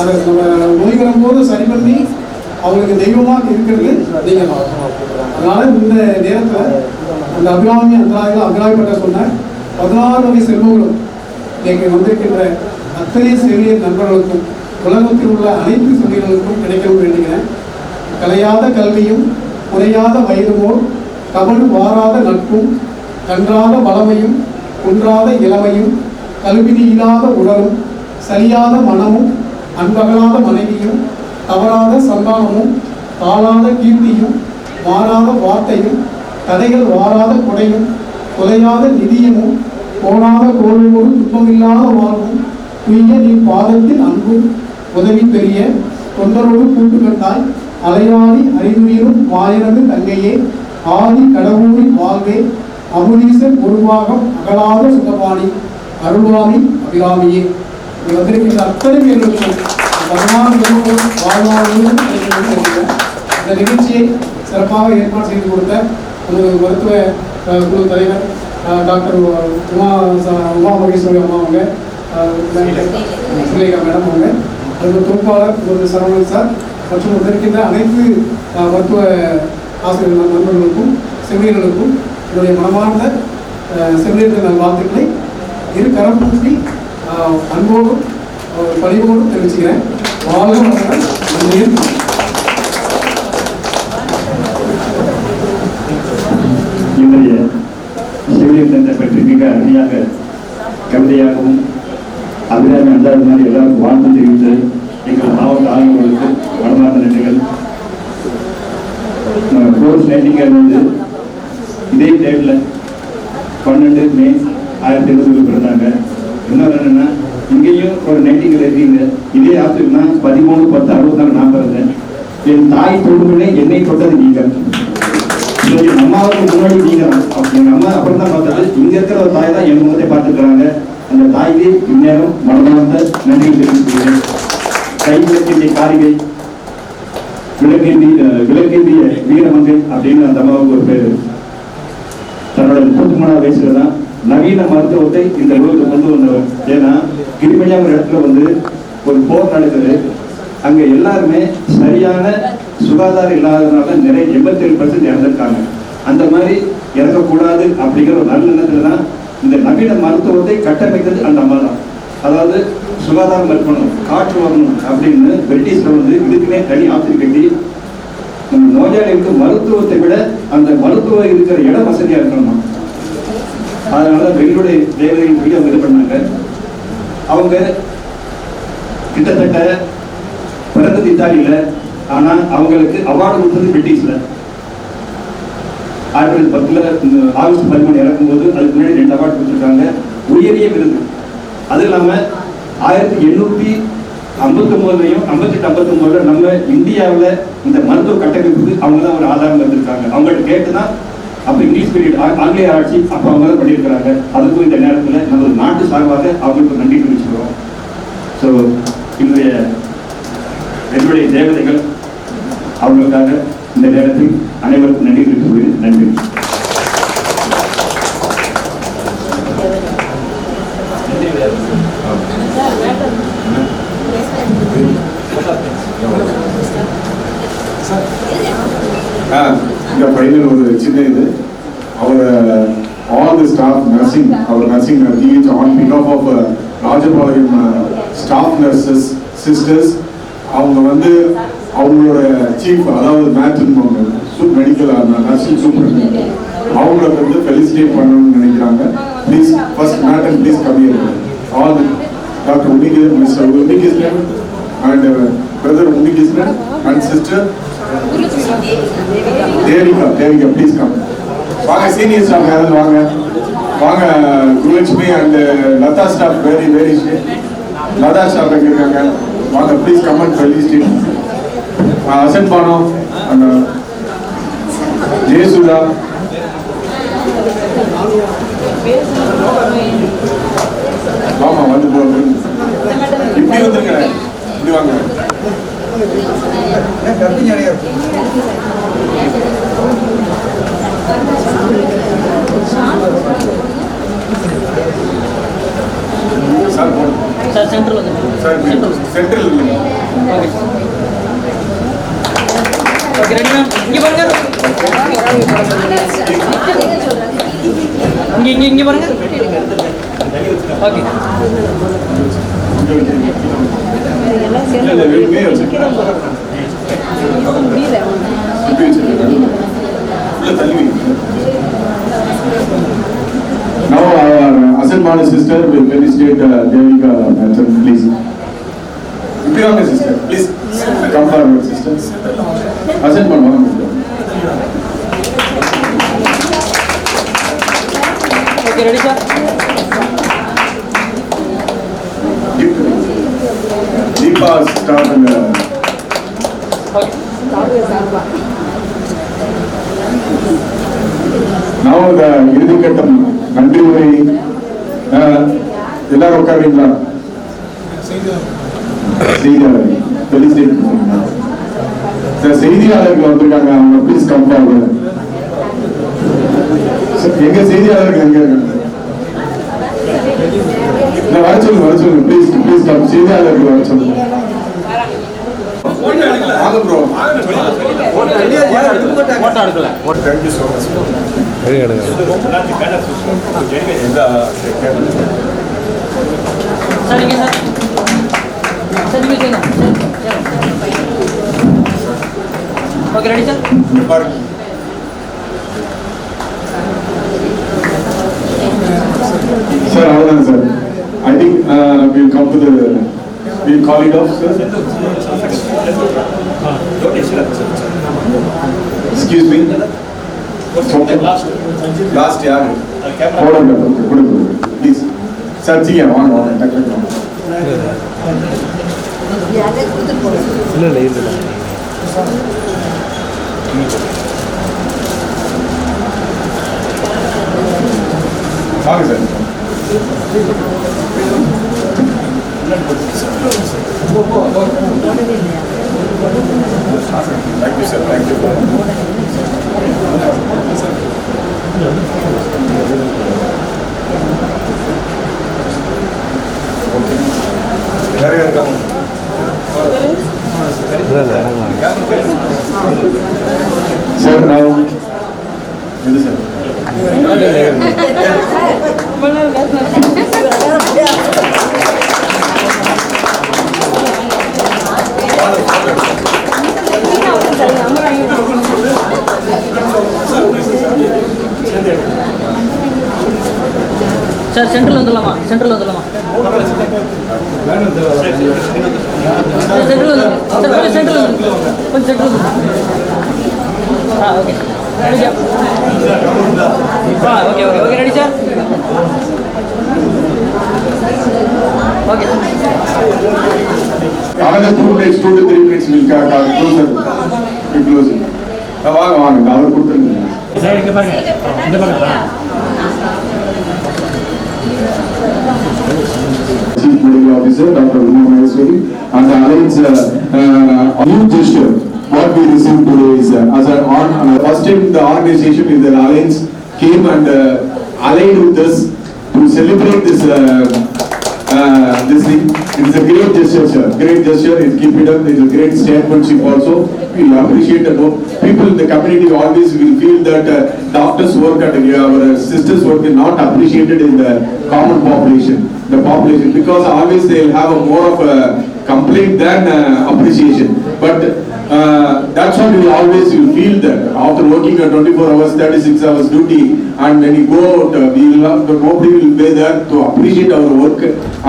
D: அதை நம்ம நோய் வரும்போது சரி பண்ணி அவங்களுக்கு தெய்வமாக இருக்கிறது நீங்கள். அதனால இந்த நேரத்தில் அந்த அபிராமி அபிராயப்பட்ட சொன்ன 16 வகை செல்வங்களும் நீங்கள் வந்திருக்கின்ற அத்தனை செவிலியர் நண்பர்களுக்கும் உலகத்தில் உள்ள அனைத்து செவிலியர்களுக்கும் கிடைக்கவும் வேண்டுகிறேன். கலையாத கல்வியும் குறையாத வயதுமோர் கவல் வாராத நட்பும் கன்றாத வளமையும் குன்றாத இளமையும் கல்வினி இல்லாத உடலும் சரியாத மனமும் அன்பகலாத மனைவியும் தவறாத சந்தானமும் தாளாத கீர்த்தியும் மாறாத வார்த்தையும் கதைகள் வாராத கொடையும் கொலையாத நிதியமும் கோணாத கோழியோடு துன்பமில்லாத வாழ்வும் துய்ய நீ பாதத்தில் அன்பும் உதவி பெரிய தொண்டரோடு கூட்டு கண்டாய் அலையாடி அறிவுயிரும் வாயனது தங்கையே ஆதி கடவுளின் வாழ்வே அபுதீசன் உருவாகம் அகலாத சுகபாணி அருள்வாமி அபிராமியே. இது வந்திருக்கின்ற அத்தனை பேர்களுக்கும் 16 வாழ்வாழ்வும் இந்த நிகழ்ச்சியை சிறப்பாக ஏற்பாடு செய்து கொடுத்த நமது மருத்துவ குழு தலைவர் டாக்டர் உமா மகேஸ்வரி அம்மா அவங்க, சுலேகா மேடம் அவங்க, அதுக்கு தொகுப்பாளர் ஒரு சரவணன் சார் மற்றும் இருக்கின்ற அனைத்து மருத்துவ ஆசிரியர் நண்பர்களுக்கும் செவிலியர்களுக்கும் என்னுடைய மனமார்ந்த செவிலியர்கள் நல் வாழ்த்துக்களை இரு கரம் கூப்பி அன்போடும் பணிவோடும் தெரிவிச்சுக்கிறேன். வாழ்க வளமுடன்.
C: இன்றைய செவிலியர் தினத்தை பற்றி மிக அருமையாக கவிதையாகவும் அபிராமி அஞ்சாவது மாதிரி எல்லாருக்கும் வாழ்த்து தெரிவித்து எங்கள் மாவட்ட ஆய்வுகளுக்கு மனமார்ந்த நன்றிகள். ஃப்ளோரன்ஸ் நைட்டிங்கேல் வந்து இதே டேட்டில் 12 மே 1870 பிறந்தாங்க. இன்னொரு என்னென்னா இங்கேயும் ஒரு 90கள் இருக்கீங்க. இதே ஆப்ஷன்னா 13/10/64 நான் பிறந்தேன். என் தாய் தொடுமுன்னே என்னை தொட்டது நீங்கள். என் அம்மாவுக்கு முன்னாடி நீங்க தான். எங்க அம்மா அப்புறம் தான் பார்த்தது. இங்க இருக்கிற ஒரு தாய் தான் என் முகத்தை பார்த்துக்கிறாங்க. அந்த தாய்க்கு இந்நேரம் மனமார்ந்த நன்றி தெரிவிக்கிறேன். கைவிளக்கின்ற காரிகை, விளக்கின்றிய வீரமங்கை அப்படின்னு அந்த அம்மாவுக்கு ஒரு பேரு. தன்னோட 33வது வயசுல தான் நவீன மருத்துவத்தை இந்த ஊருக்கு கொண்டு வந்தவர். ஏன்னா கிருமியாங்கிற இடத்துல வந்து ஒரு போர் நடக்குது. அங்க எல்லாருமே சரியான சுகாதாரம் இல்லாததுனால நிறைய 87% இறந்திருக்காங்க. அந்த மாதிரி இறக்கக்கூடாது அப்படிங்கிற ஒரு நல்ல எண்ணத்துல தான் இந்த நவீன மருத்துவத்தை கட்டமைத்தது அந்த அம்மா தான். அதாவது சுகாதாரம் இருக்கணும், காற்று வரணும் அப்படின்னு பிரிட்டிஷ்ல வந்து இதுக்குமே தனி ஆப்ஷன் கட்டி நம்ம நோயாளிகளுக்கு மருத்துவத்தை விட அந்த மருத்துவம் இருக்கிற இடம் வசதியா இருக்கணுமா. அதனால பெங்களுடைய தேவதைகள் போய் அவங்க இது பண்ணாங்க. அவங்க கிட்டத்தட்ட பிறந்தது இத்தாலியில, ஆனா அவங்களுக்கு அவார்டு கொடுத்தது பிரிட்டிஷ்ல. 1910 ஆகஸ்ட் 13 இறக்கும்போது அதுக்கு முன்னாடி 2 அவார்டு கொடுத்துருக்காங்க, உயரிய விருது. அது இல்லாம 1859 58 நம்ம இந்தியாவில் இந்த மருத்துவ கட்டமைப்புக்கு அவங்க தான் ஒரு ஆதாரம் வந்திருக்காங்க. அவங்கள்ட்ட கேட்டுதான் அப்ப இங்கிலீஷ் பீரியட் ஆங்கிலேய ஆட்சி அப்ப அவங்க தான் பண்ணியிருக்கிறாங்க. அதுக்கும் இந்த நேரத்தில் நம்ம நாட்டு சார்பாக அவங்களுக்கு நன்றி தெரிவிச்சுக்கிறோம். ஸோ என்னுடைய தேவதைகள் அவங்களுக்காக இந்த நேரத்தில் அனைவருக்கும் நன்றி தெரிவித்துள்ளேன். நன்றி.
A: இந்த ஃபைனல் ஒரு சின்ன இது our all the staff nursing, our nursing teams on behalf of Rajapalayam staff nurses, sisters, அவங்க வந்து அவங்களோட சீஃப், அதாவது மேட்ரின் மெடிக்கல் நர்சிங் சூப்பர், அவங்களுக்கு வந்து ஃபெலிசிட்டேட் பண்ணணும்னு நினைக்கிறாங்க. Please first matron please come here. All doctor Unnikrishnan, mister Unnikrishnan and brother Unnikrishnan and sister Devika, please come. வாங்க senior staff யாராவது வாங்க வாங்க. Gurulakshmi and Latha staff very Latha staff எங்க இருக்காங்க? வாங்க please come and felicitate. Asan Bano and Jayasudha, வாமா வந்து போங்க. இப்படி வந்துருங்க, இப்படி வாங்க.
E: சார் சென்ட்ரல் வந்து
A: சென்ட்ரல்
E: ஓகே ரெடி மேம். இங்க பாருங்க, இங்க பாருங்க. Okay
A: Now our Ascent Bana sister will felicitate Devika Madam, please. Upiranga sister, please come forward, sister. Ascent Bana.
E: Okay ready sir.
A: Deepa start and
E: okay
A: now the இறுதிக்கட்டம் நன்றி உரை. எல்லாரும் உட்காருவீங்களா? செய்தியாளர் செய்தியாளர்கள் வந்திருக்காங்க, அவங்க ப்ளீஸ் கம் ஃபார்வர்ட். எங்க செய்தியாளர்கள் எங்க இருக்காங்க? வர சொல்லுங்க ப்ளீஸ் கம். செய்தியாளர்கள் வர சொல்லுங்க. வாங்க ப்ரோ.
E: போட்டோ எடுக்கல.
A: Thank you so much.
E: சரிங்க சார். சரிங்க sir. Okay ready sir.
A: Sir, அவ்வளவுதான் sir. I think we'll come to the, we'll call it off, sir. Excuse me. Last யாரு? போடுங்க, கொடுங்க. Please. சார், வாங்க. வாங்க சார். Thank you sir, thank you. வேற இருக்காங்க சார். நான் இது சார்
E: சார் சென்ட்ரல் வந்துடலாமா? சென்ட்ரல் வந்துடலாமா? சென்ட்ரல் வந்து சார் கொஞ்சம் சென்ட்ரல் வந்து கொஞ்சம் சென்ட்ரல் வந்து okay okay okay okay ready sir okay
A: another 2 minutes, 2 to 3 minutes will closer. வாங்க வாங்க அவர் கொடுத்துருங்க
C: சார். இங்கே பாருங்க, இந்த பக்கம்
A: Chief Medical Officer Dr. Uma Maheswari and the Alliance new gesture what we received today is as a first time the organization in the Alliance came and allied with us to celebrate this this thing. It is a great gesture, sir. Great gesture. It keep it up. It is a great statesmanship also. We appreciate the people in the community always will feel that doctors' work and our sisters' work is not appreciated in the common population. The population because always they will have a more of a complaint than appreciation. But that's what we always will feel that after working a 24 hours, 36 hours duty, and when you go out, nobody will be there to appreciate our work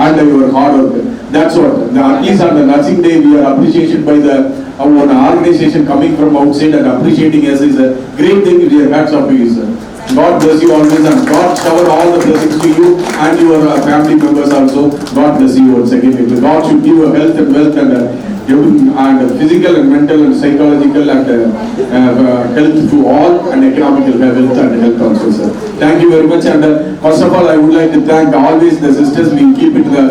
A: and your hard work. That's what. At least on the nursing day, we are appreciation by the our organization coming from outside and appreciating us is a great thing. We are hats off to you, sir. God bless you always and God shower all the blessings to you and your family members also. God bless you once again. God should give you health and wealth and physical and mental and psychological and health to all and economical health and health also, sir. Thank you very much. And first of all, I would like to thank always the sisters. We keep it the.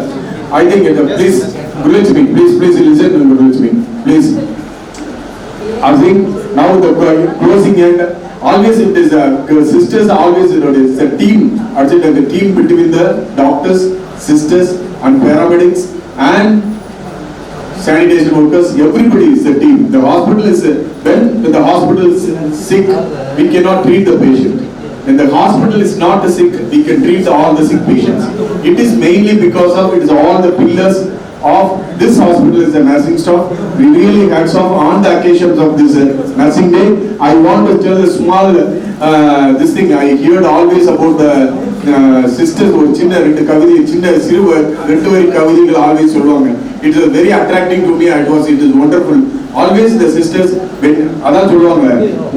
A: I think please Gurulakshmi, please listen to Gurulakshmi, please. I think now the closing end. Always it is sisters. Always it is a team. Actually, the team between the doctors, sisters, and paramedics and sanitation workers. Everybody is a team. The hospital is when the hospital is sick, we cannot treat the patient. When the hospital is not sick, we can treat all the sick patients. It is mainly because of it is all the pillars of this hospital is the nursing staff. We really hats off on the occasions of this nursing day. I want to tell a small this thing. I heard always about the sisters ஒரு சின்ன ரெண்டு கவிதை சின்ன சிறு ரெண்டு வரி கவிதைகள் always சொல்லுவாங்க. It is very attracting to me. It is wonderful. Always the sisters அதான் சொல்லுவாங்க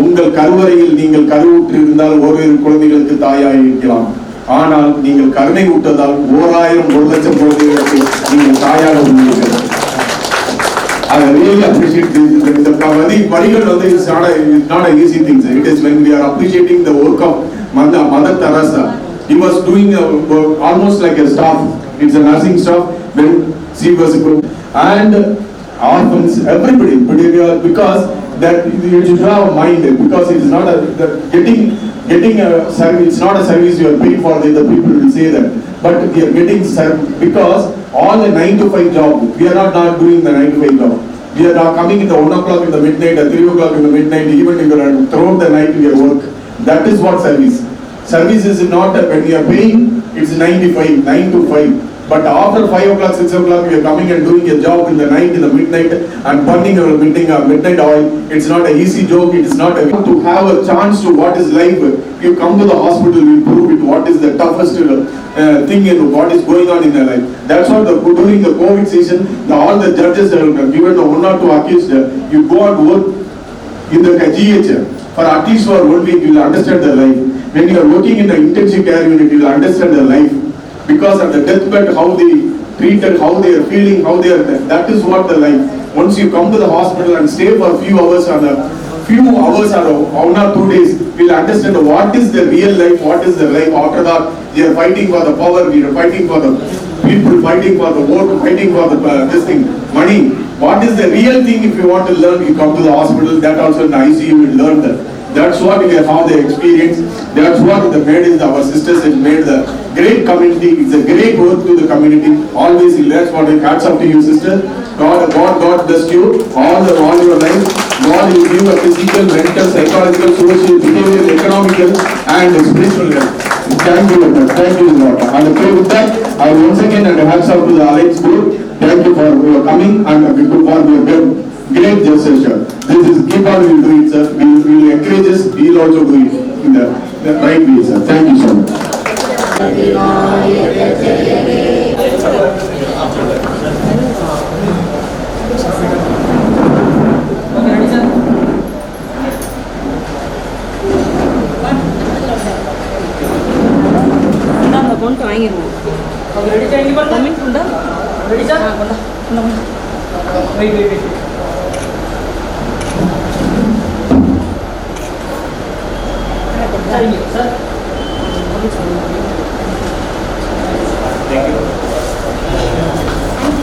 A: உங்கள் கருவறையில் நீங்கள் கருவுற்று இருந்தால் ஒரு குழந்தைகளுக்கு தாயாய் இருக்கலாம். ஆனால் நீங்கள் கருணை ஊட்டதால் 1000 1 லட்சம் குழந்தைகளுக்கு நீங்கள் தாயாக உள்ளீர்கள். I really appreciate this. The வரிகள் வந்து it's not a easy thing. It is when we are appreciating the work of Mother Teresa. He was doing almost like a staff. It's a nursing staff when she was and orphans, everybody, because that you should have a mind because it is not getting a service. It's not a service you are paying for. The people will say that, but we are getting because all the 9 to 5 job. We are not doing the 9 to 5 job. We are now coming in the 1 o'clock in the midnight, at 3 o'clock in the midnight, even if you are throughout the night we are work. That is what service. Service is not when we are paying. It's 9 to 5. But after 5 o'clock, 6 o'clock, we are coming and doing a job in the night, in the midnight, and burning our midnight oil. It's not an easy job. It is not to have a chance to what is life. You come to the hospital, we prove it. What is the toughest thing and what is going on in their life. That's what during the COVID season, all the judges are given the 1 or 2 accused. You go and work in the GH for at least for 1 week. You will understand their life. When you are working in the intensive care unit, you will understand their life. Because of the deathbed, how they treated, how they are feeling, how they are, that is what the life. Once you come to the hospital and stay for a few hours or 1 or 2 days, we'll understand what is the real life, what is the life after that. We are fighting for the power, we are fighting for the people, fighting for the vote, fighting for the this thing, money. What is the real thing? If you want to learn, you come to the hospital. That also in ICU you will learn that. That's what we have, how they experience. That's what the made is our sisters have made the great community. It's a great work to the community. Always, that's what I hats up to you, sister. God bless you all your life. God will give a physical, mental, psychological, social, behavioral, economical, and spiritual health. Thank you, Lord. Thank you, Lord. And pray with that, I once again and hats up to the Alliance Group. Thank you for your coming and for your great gesture. This is keep on will do it, sir. We will encourage us. We will also do it in the right way, sir. Thank you so much.
E: Okay ready sir அந்த கொண்டு வாங்கிடுவோம் okay ready sir இங்கே பண்ண கொண்டா ready sir கொண்டா கொண்டா wait சரிங்க sir